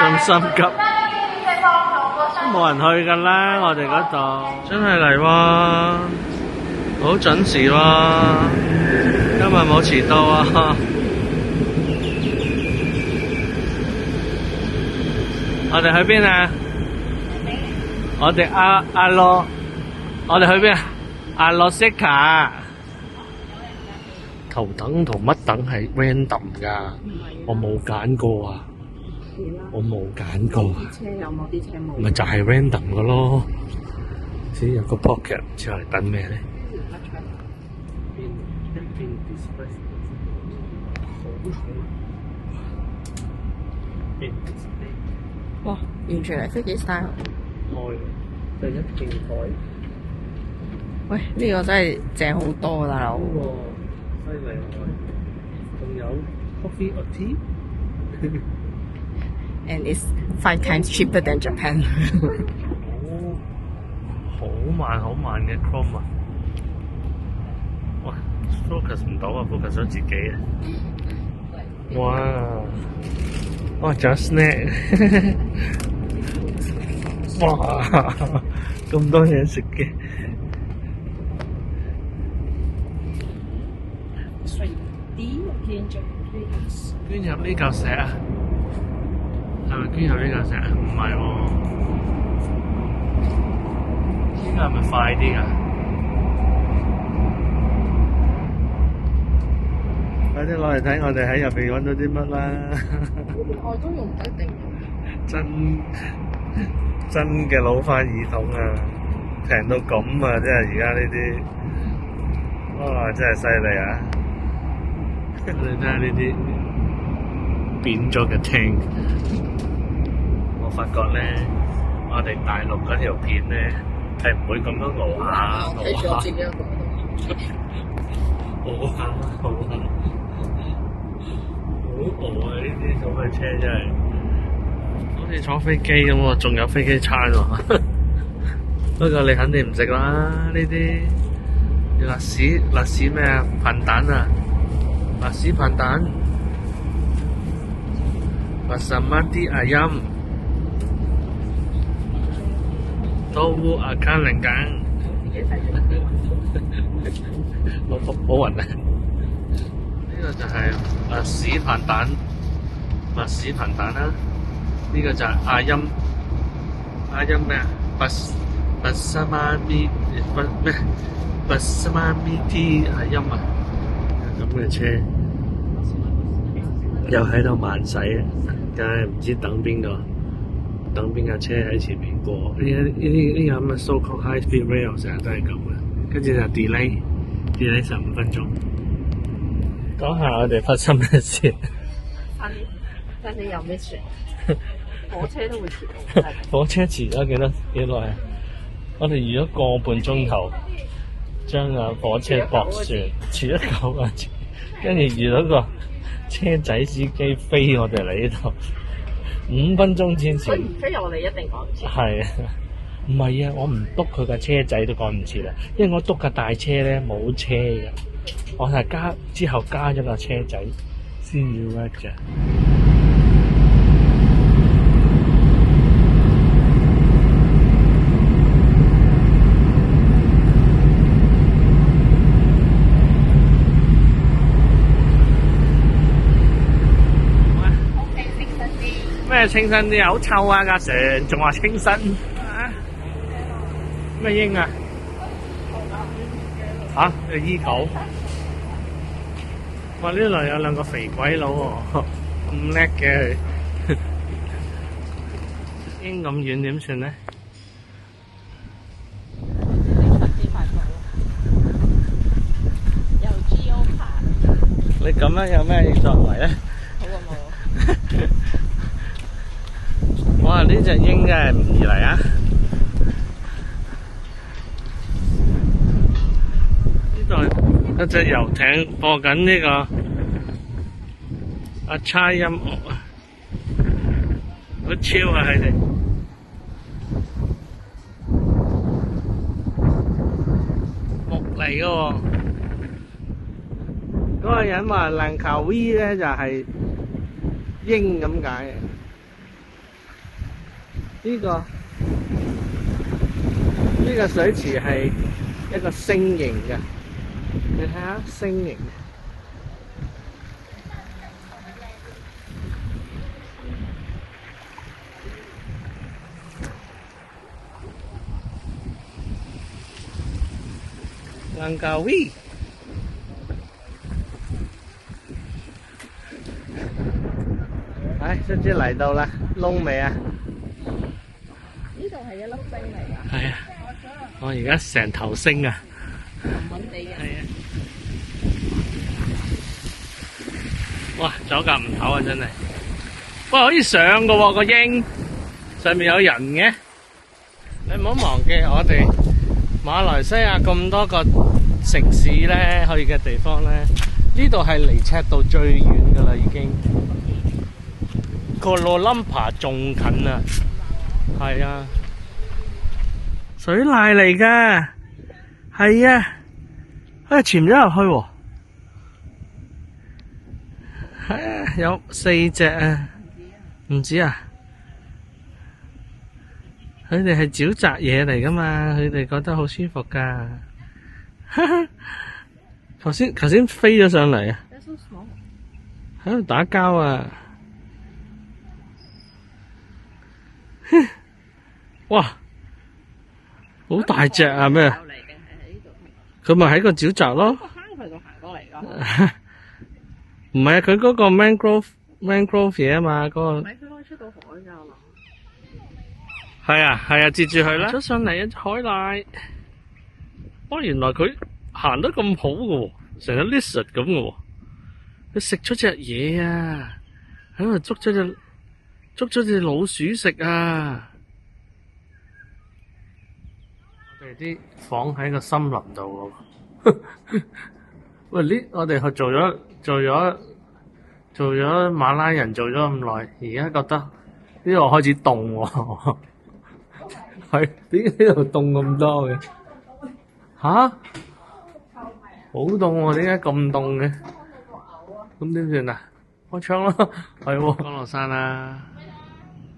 咁心急，都冇人去㗎啦，我哋嗰度真係嚟喎，好準時喎，今日冇遲到啊！我哋去邊啊？我哋阿羅，我哋去邊啊？阿羅色卡。頭等同乜等係 random 㗎，我冇揀過啊！我冇揀過啊！車有冇啲車冇？咪就係 random 嘅咯。先有個 pocket，唔知我哋等咩咧？哇！完全係飛機 style。開第一件台。喂，呢個真係正好多啊，大佬。犀利喎！仲有 coffee or tea？ And it's 5 times cheaper than Japan 好慢嘅 Chrome 啊！哇 ，focus 唔到啊 ，focus 咗自己啊！哇，仲有 snack， 哇，咁多嘢食嘅。捐入呢嚿石啊？係咪捐入呢嚿石啊？唔係喎，呢個係咪快啲㗎？快啲攞嚟睇，我哋喺入邊揾到啲乜啦？我都用唔一定。真嘅老花耳筒啊，平到咁啊！真係而家呢啲，哇！真係犀利啊！你睇下呢啲扁咗嘅聽，我發覺咧，我哋大陸嗰條片咧係唔會咁樣搖下搖下，搖下，好搖啊！呢啲咁嘅車真係好似坐飛機咁喎，仲有飛機餐喎。不過你肯定唔食啦，呢啲辣屎咩啊？噴蛋啊！辣屎噴蛋，Basmati ayam， tofu ikan lenggang， 好暈啊！呢個就係辣屎噴蛋，辣屎噴蛋啦。呢個就係ayam咩啊？Basmati ayam啊！咁嘅車又喺度慢駛啊！梗係唔知等邊架車喺前面過。呢個咁嘅 so-called high speed rail 成日都係咁嘅，跟住就 delay 15分鐘。講下我哋發生咩事？但你有咩事？火車都會遲到。火車遲咗幾耐啊？我哋預咗個半鐘頭，將架火車駁船，遲咗9個字，跟住遇到個車仔司機飛我哋嚟呢度，5分鐘之前。佢唔飛我哋一定趕唔切。係啊，唔係啊，我唔督佢架車仔都趕唔切啦，因為我督架大車咧冇車㗎，我係之後加咗架車仔先要 work 嘅。咩清新啲啊？好臭啊！架船仲話清新啊？咩鷹啊？嚇？醫狗？哇！呢度有兩個肥鬼佬喎，咁叻嘅佢。鷹咁遠點算咧？有 Geo 卡。你咁樣有咩作為咧？好過冇。哇！呢隻鷹真係唔易嚟啊！呢度一隻遊艇播緊呢個阿差音樂啊，好超啊！佢哋木嚟嘅喎，嗰個人話蘭卡威咧就係鷹咁解嘅。呢個水池係一個星形嘅，你睇下星形。蘭卡威，卒之嚟到啦，窿未啊？呢度係一粒星嚟㗎。係啊，我而家成頭星啊！暈暈地嘅。係啊！哇，走夾唔唞啊，真係。喂，可以上㗎喎個鷹，上面有人嘅。你唔好忘記我哋馬來西亞咁多個城市咧，去嘅地方咧，呢度係離赤道最遠㗎啦，已經。個羅冧爬仲近啊！係啊，水瀨嚟㗎，係啊，潛咗入去喎。係啊，有4隻啊，唔止啊。佢哋係沼澤嘢嚟㗎嘛，佢哋覺得好舒服㗎。頭先飛咗上嚟啊，喺度打交啊！哇，好大隻啊！咩？佢咪喺個沼澤咯。佢度行過嚟㗎。唔係啊，佢嗰個 mangrove 嘢啊嘛，嗰個。唔係，佢可以出到海㗎嘛。係啊，接住佢啦。咗上嚟啊，海瀨。原來佢行得咁好㗎喎，成個 lizard 咁嘅喎。佢食咗隻嘢啊，喺度捉咗隻老鼠食啊！我哋啲房喺個森林度喎。喂，我哋做咗馬拉人做咗咁耐，而家覺得呢度開始凍喎。係點解呢度凍咁多嘅？吓？好凍喎！點解咁凍嘅？咁點算啊？開窗咯，係喎。降落傘啦，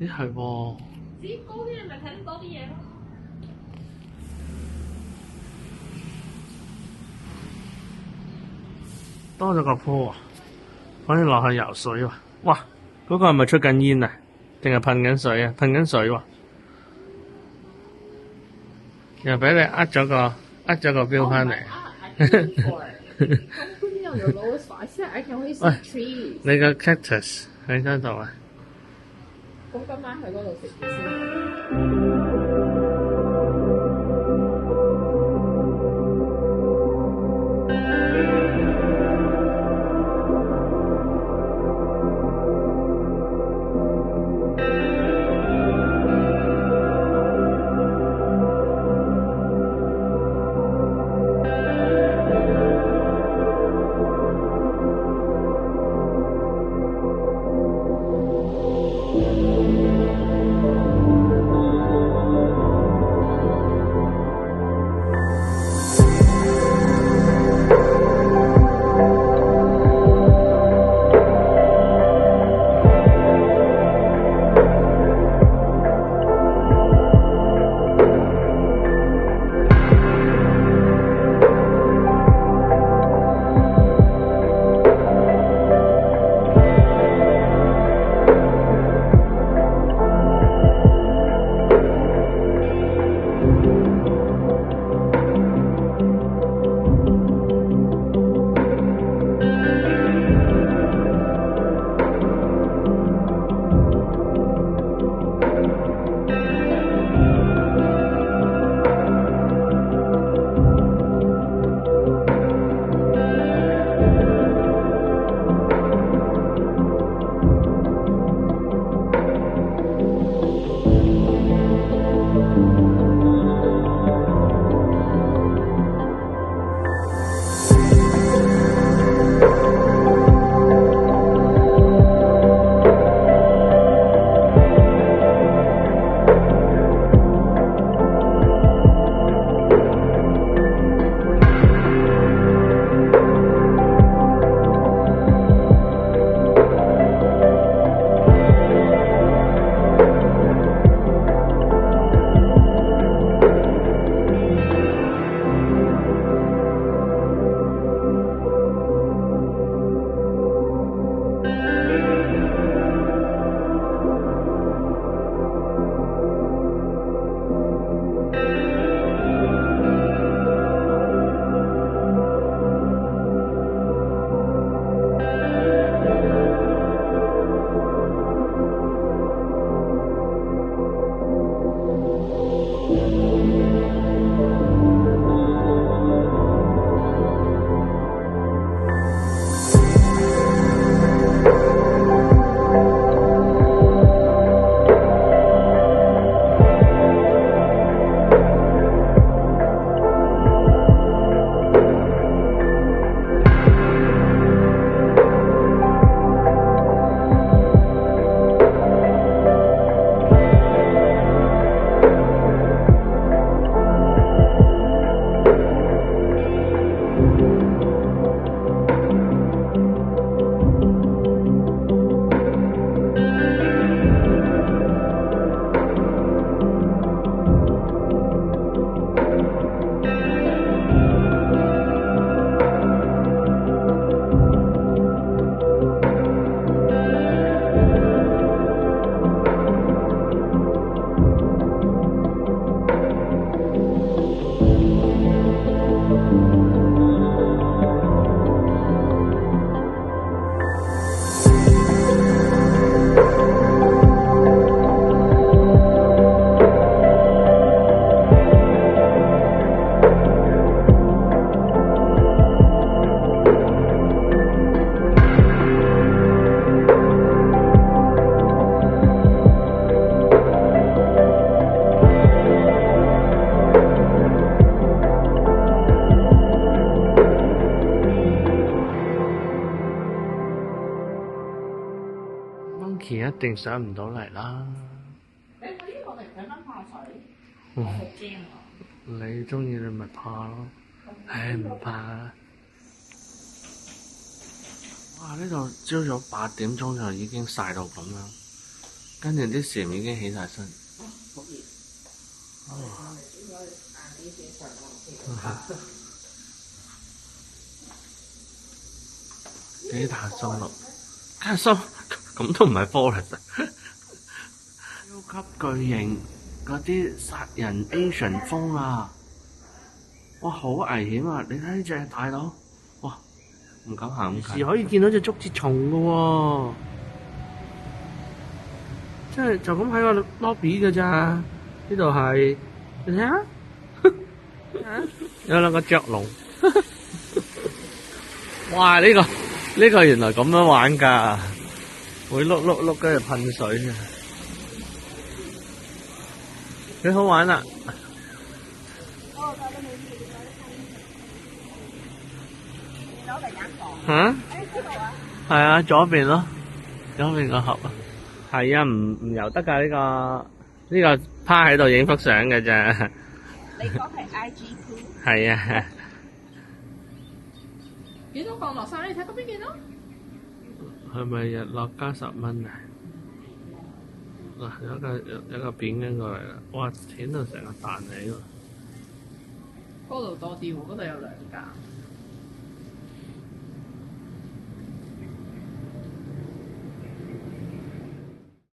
咦係喎。只高啲你咪睇到多啲嘢咯。多咗個坡啊！可以落去游水喎。哇！嗰個係咪出緊煙啊？定係噴緊水啊？噴緊水喎。又俾你呃咗個標返嚟。喂，你個 cactus 喺嗰度啊？咁今晚去嗰度食先。Monkey 一定上唔到嚟啦。你嗰啲我哋想諗怕水，我好驚啊！你中意你咪怕咯，唉唔怕啊！哇！呢度朝早8點鐘就已經曬到咁樣，跟住啲蟬已經起晒身。好熱。幾大心咯？梗係心咁都唔係 forest 超級巨型嗰啲殺人 Asian 蜂啊！哇，好危險啊！你睇呢隻大佬，哇，唔敢行咁近。可以見到隻竹節蟲㗎喎，即係就咁喺個 lobby 㗎咋？呢度係你睇下，有兩個雀龍。哇！呢個原來咁樣玩㗎，會碌碌碌跟住噴水嘅，幾好玩啊！嚇？係啊，左邊咯，左邊個盒啊。係啊，唔游得㗎呢個趴喺度影幅相嘅啫。你講係 IG2？係啊。幾多降落傘？你睇嗰邊幾多？係咪日落加10蚊啊？嗱，有一個扁緊過嚟啦！哇，錢到成個彈起喎！嗰度多啲喎，嗰度有2架。